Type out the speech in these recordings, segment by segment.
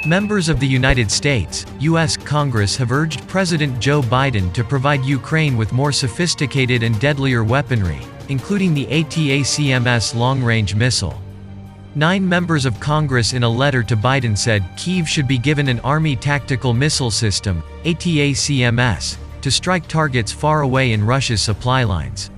Members of the United States, U.S. Congress have urged President Joe Biden to provide Ukraine with more sophisticated and deadlier weaponry, including the ATACMS long-range missile. 9 members of Congress in a letter to Biden said Kyiv should be given an Army Tactical Missile System, ATACMS, to strike targets far away in Russia's supply lines.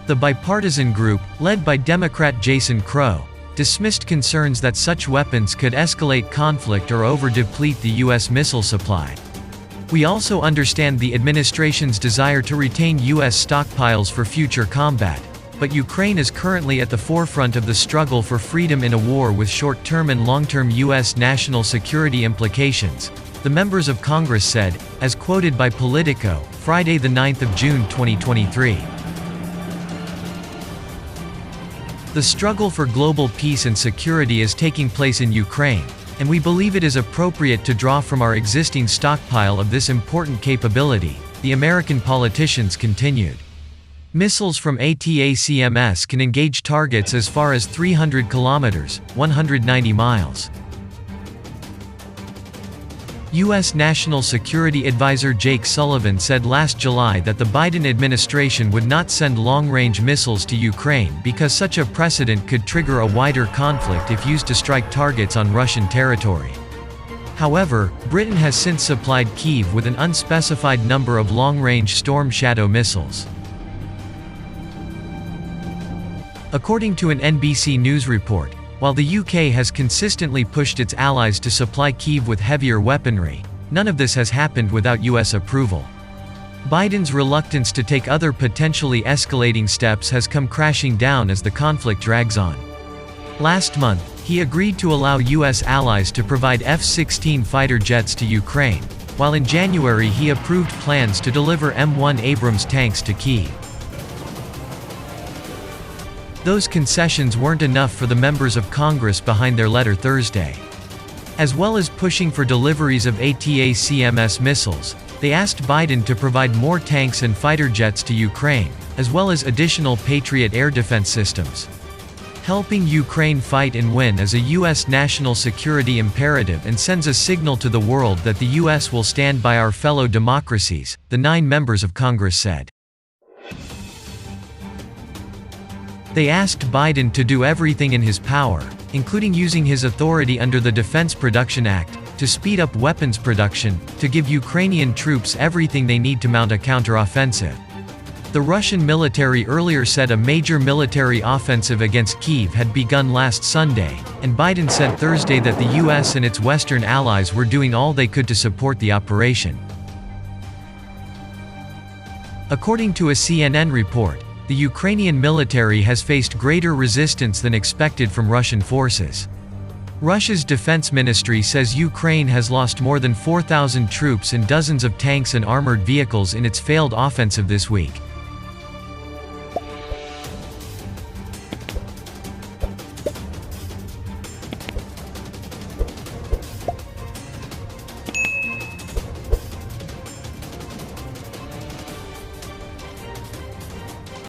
The bipartisan group, led by Democrat Jason Crow, dismissed concerns that such weapons could escalate conflict or over-deplete the U.S. missile supply. We also understand the administration's desire to retain U.S. stockpiles for future combat, but Ukraine is currently at the forefront of the struggle for freedom in a war with short-term and long-term U.S. national security implications, the members of Congress said, as quoted by Politico, Friday 9 June 2023. The struggle for global peace and security is taking place in Ukraine, and we believe it is appropriate to draw from our existing stockpile of this important capability, the American politicians continued. Missiles from ATACMS can engage targets as far as 300 kilometers, 190 miles. U.S. National Security Advisor Jake Sullivan said last July that the Biden administration would not send long-range missiles to Ukraine because such a precedent could trigger a wider conflict if used to strike targets on Russian territory. However, Britain has since supplied Kyiv with an unspecified number of long-range Storm Shadow missiles. According to an NBC News report, while the UK has consistently pushed its allies to supply Kyiv with heavier weaponry, none of this has happened without US approval. Biden's reluctance to take other potentially escalating steps has come crashing down as the conflict drags on. Last month, he agreed to allow US allies to provide F-16 fighter jets to Ukraine, while in January he approved plans to deliver M1 Abrams tanks to Kyiv. Those concessions weren't enough for the members of Congress behind their letter Thursday. As well as pushing for deliveries of ATACMS missiles, they asked Biden to provide more tanks and fighter jets to Ukraine, as well as additional Patriot air defense systems. Helping Ukraine fight and win is a U.S. national security imperative and sends a signal to the world that the U.S. will stand by our fellow democracies, the 9 members of Congress said. They asked Biden to do everything in his power, including using his authority under the Defense Production Act, to speed up weapons production, to give Ukrainian troops everything they need to mount a counteroffensive. The Russian military earlier said a major military offensive against Kyiv had begun last Sunday, and Biden said Thursday that the US and its Western allies were doing all they could to support the operation. According to a CNN report, the Ukrainian military has faced greater resistance than expected from Russian forces. Russia's defense ministry says Ukraine has lost more than 4,000 troops and dozens of tanks and armored vehicles in its failed offensive this week.